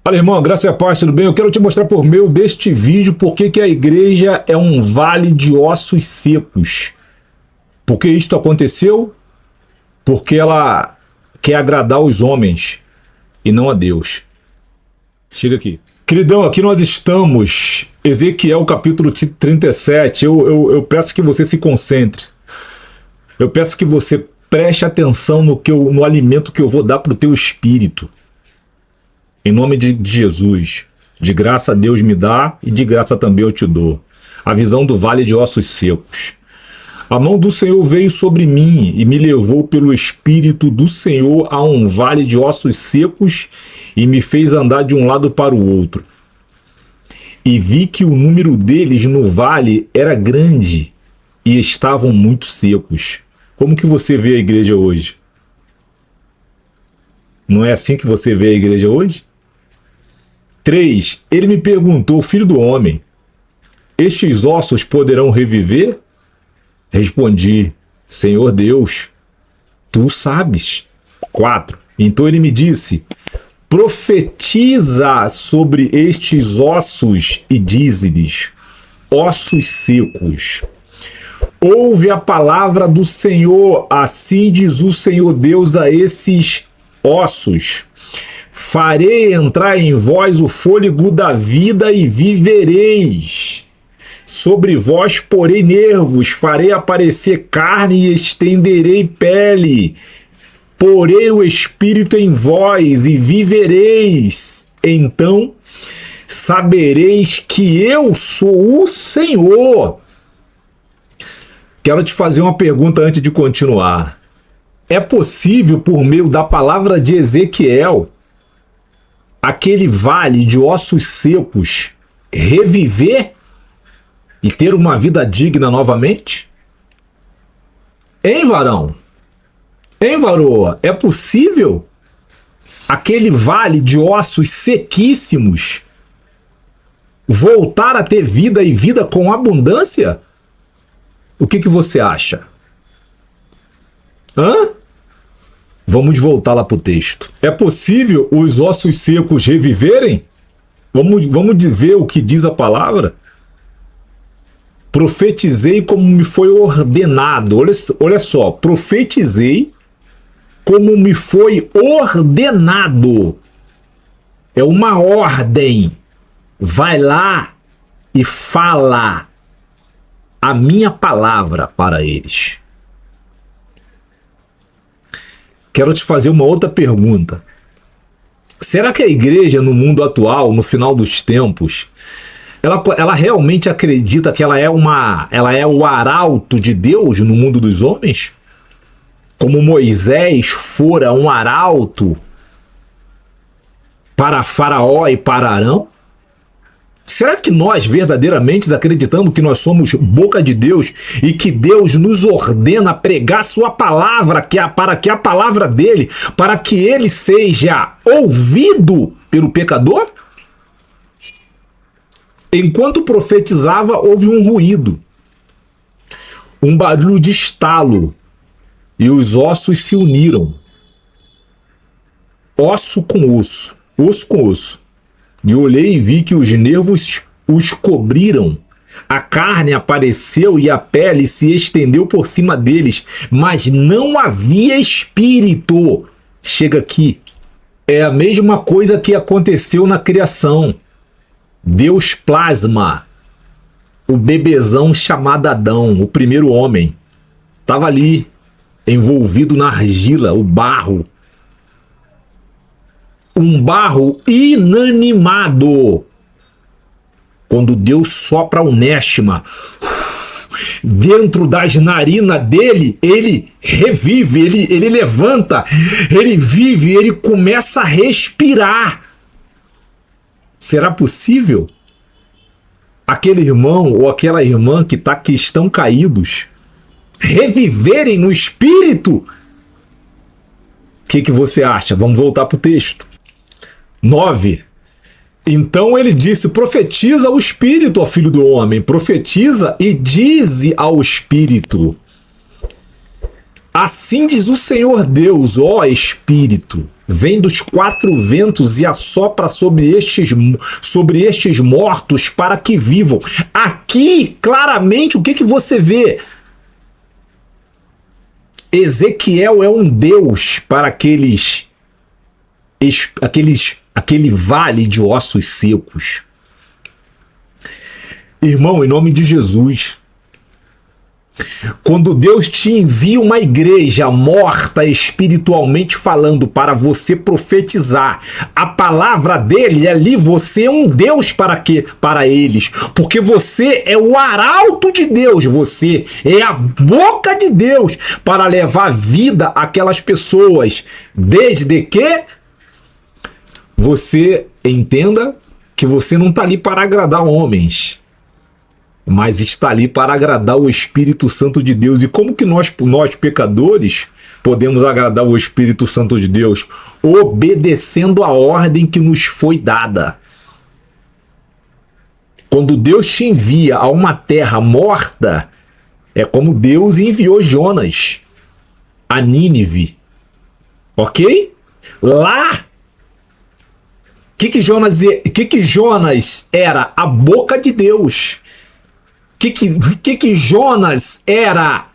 Fala, irmão, graça e a paz, tudo bem? Eu quero te mostrar por meio deste vídeo por que a igreja é um vale de ossos secos. Por que isto aconteceu? Porque ela quer agradar os homens e não a Deus. Chega aqui. Queridão, aqui nós estamos, Ezequiel capítulo 37. Eu peço que você se concentre. Eu peço que você preste atenção no alimento que eu vou dar para o teu espírito. Em nome de Jesus, de graça Deus me dá e de graça também eu te dou. A visão do vale de ossos secos. A mão do Senhor veio sobre mim e me levou pelo Espírito do Senhor a um vale de ossos secos e me fez andar de um lado para o outro. E vi que o número deles no vale era grande e estavam muito secos. Como que você vê a igreja hoje? Não é assim que você vê a igreja hoje? 3. Ele me perguntou, filho do homem, estes ossos poderão reviver? Respondi, Senhor Deus, tu sabes. 4. Então ele me disse, profetiza sobre estes ossos e dize-lhes, ossos secos, ouve a palavra do Senhor, assim diz o Senhor Deus a esses ossos. Farei entrar em vós o fôlego da vida e vivereis. Sobre vós porei nervos, farei aparecer carne e estenderei pele. Porei o espírito em vós e vivereis. Então sabereis que eu sou o Senhor. Quero te fazer uma pergunta antes de continuar. É possível, por meio da palavra de Ezequiel, aquele vale de ossos secos reviver e ter uma vida digna novamente? Hein, varão? Hein, varoa? É possível aquele vale de ossos sequíssimos voltar a ter vida e vida com abundância? O que você acha? Hã? Vamos voltar lá para o texto. É possível os ossos secos reviverem? Vamos ver o que diz a palavra? Profetizei como me foi ordenado. Olha só, profetizei como me foi ordenado. É uma ordem. Vai lá e fala a minha palavra para eles. Quero te fazer uma outra pergunta. Será que a igreja no mundo atual, no final dos tempos, ela realmente acredita que ela é o arauto de Deus no mundo dos homens? Como Moisés fora um arauto para Faraó e para Arão? Será que nós verdadeiramente acreditamos que nós somos boca de Deus e que Deus nos ordena pregar sua palavra, para que a palavra dele, para que ele seja ouvido pelo pecador? Enquanto profetizava, houve um ruído, um barulho de estalo, e os ossos se uniram, osso com osso, osso com osso. E olhei e vi que os nervos os cobriram. A carne apareceu e a pele se estendeu por cima deles, mas não havia espírito. Chega aqui. É a mesma coisa que aconteceu na criação. Deus plasma o bebezão chamado Adão, o primeiro homem. Estava ali, envolvido na argila, o barro. Um barro inanimado. Quando Deus sopra o néstima dentro das narinas dele, ele revive, ele levanta, ele vive, ele começa a respirar. Será possível aquele irmão ou aquela irmã que estão caídos reviverem no espírito? O que você acha? Vamos voltar para o texto. 9. Então ele disse, profetiza ao espírito, ó filho do homem, profetiza e dize ao espírito, assim diz o Senhor Deus, ó espírito, vem dos quatro ventos e assopra sobre estes mortos para que vivam. Aqui, claramente, o que você vê? Ezequiel é um Deus para aquele vale de ossos secos. Irmão, em nome de Jesus, quando Deus te envia uma igreja morta espiritualmente falando para você profetizar, a palavra dele ali, você é um Deus para eles, porque você é o arauto de Deus, você é a boca de Deus para levar vida àquelas pessoas, desde que você entenda que você não está ali para agradar homens, mas está ali para agradar o Espírito Santo de Deus. E como que nós pecadores, podemos agradar o Espírito Santo de Deus? Obedecendo a ordem que nos foi dada. Quando Deus te envia a uma terra morta, é como Deus enviou Jonas a Nínive. Ok? Lá, o que Jonas era? A boca de Deus. Que Jonas era?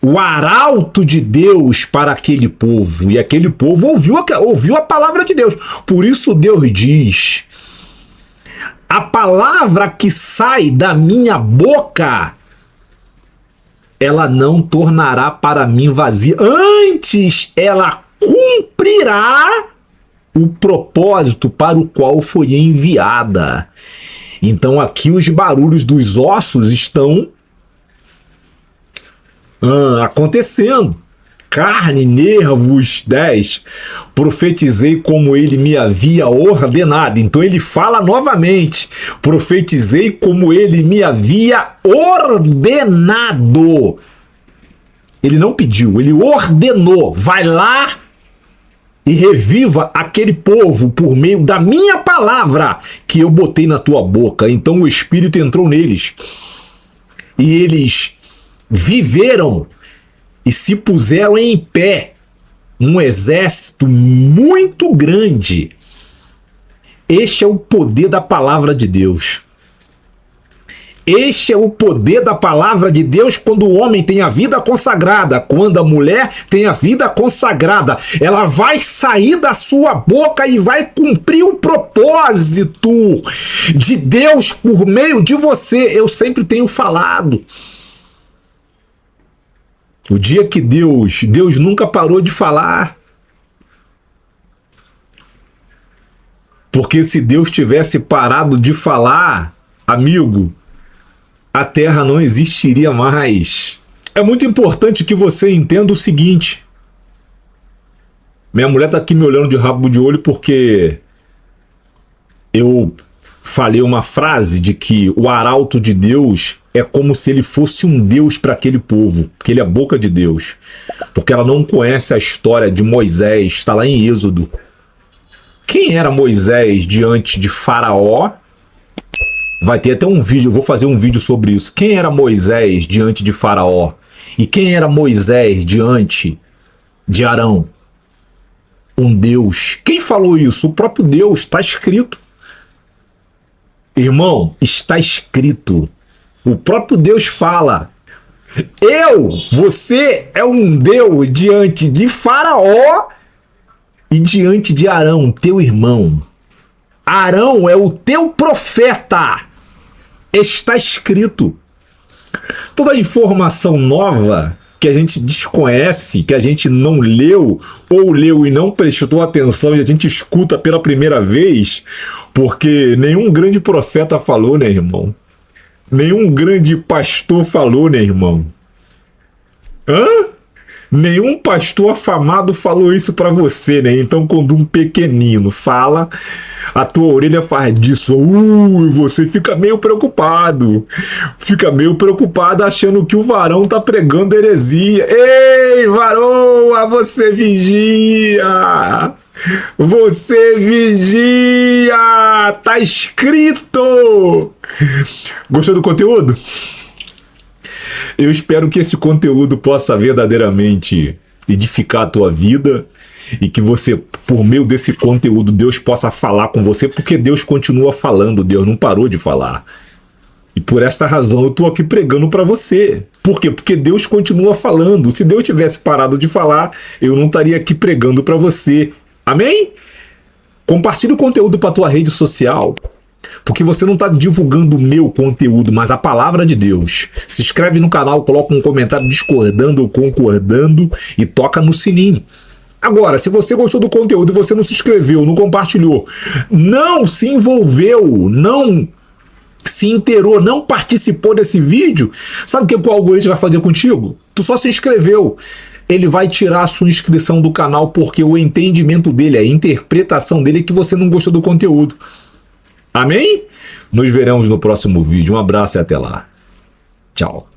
O arauto de Deus para aquele povo. E aquele povo ouviu a palavra de Deus. Por isso Deus diz: a palavra que sai da minha boca, ela não tornará para mim vazia. Antes, ela cumprirá o propósito para o qual foi enviada. Então aqui os barulhos dos ossos estão acontecendo. Carne, nervos, 10. Profetizei como ele me havia ordenado. Então ele fala novamente. Profetizei como ele me havia ordenado. Ele não pediu, ele ordenou. Vai lá e reviva aquele povo por meio da minha palavra que eu botei na tua boca. Então o Espírito entrou neles. E eles viveram e se puseram em pé, um exército muito grande. Este é o poder da palavra de Deus. Este é o poder da palavra de Deus quando o homem tem a vida consagrada, quando a mulher tem a vida consagrada. Ela vai sair da sua boca e vai cumprir o propósito de Deus por meio de você. Eu sempre tenho falado. O dia que Deus nunca parou de falar. Porque se Deus tivesse parado de falar, amigo, a terra não existiria mais. É muito importante que você entenda o seguinte. Minha mulher tá aqui me olhando de rabo de olho porque eu falei uma frase de que o arauto de Deus é como se ele fosse um Deus para aquele povo, porque ele é a boca de Deus. Porque ela não conhece a história de Moisés, está lá em Êxodo. Quem era Moisés diante de Faraó? Vai ter até um vídeo, eu vou fazer um vídeo sobre isso. Quem era Moisés diante de Faraó? E quem era Moisés diante de Arão? Um Deus. Quem falou isso? O próprio Deus, está escrito. Irmão, está escrito. O próprio Deus fala. Você é um Deus diante de Faraó e diante de Arão, teu irmão. Arão é o teu profeta. Está escrito. Toda informação nova que a gente desconhece, que a gente não leu, ou leu e não prestou atenção e a gente escuta pela primeira vez, porque nenhum grande profeta falou, né, irmão? Nenhum grande pastor falou, né, irmão? Nenhum pastor afamado falou isso pra você, né? Então, quando um pequenino fala, a tua orelha faz disso. Você fica meio preocupado. Fica meio preocupado achando que o varão tá pregando heresia. Ei, varoa, você vigia! Você vigia! Tá escrito! Gostou do conteúdo? Eu espero que esse conteúdo possa verdadeiramente edificar a tua vida e que você, por meio desse conteúdo, Deus possa falar com você, porque Deus continua falando, Deus não parou de falar. E por esta razão eu estou aqui pregando para você. Por quê? Porque Deus continua falando. Se Deus tivesse parado de falar, eu não estaria aqui pregando para você. Amém? Compartilhe o conteúdo para a tua rede social, porque você não está divulgando o meu conteúdo, mas a palavra de Deus. Se inscreve no canal, coloca um comentário discordando ou concordando e toca no sininho. Agora, se você gostou do conteúdo e você não se inscreveu, não compartilhou, não se envolveu, não se inteirou, não participou desse vídeo, sabe o que o algoritmo vai fazer contigo? Tu só se inscreveu. Ele vai tirar a sua inscrição do canal porque o entendimento dele, a interpretação dele é que você não gostou do conteúdo. Amém? Nos veremos no próximo vídeo. Um abraço e até lá. Tchau.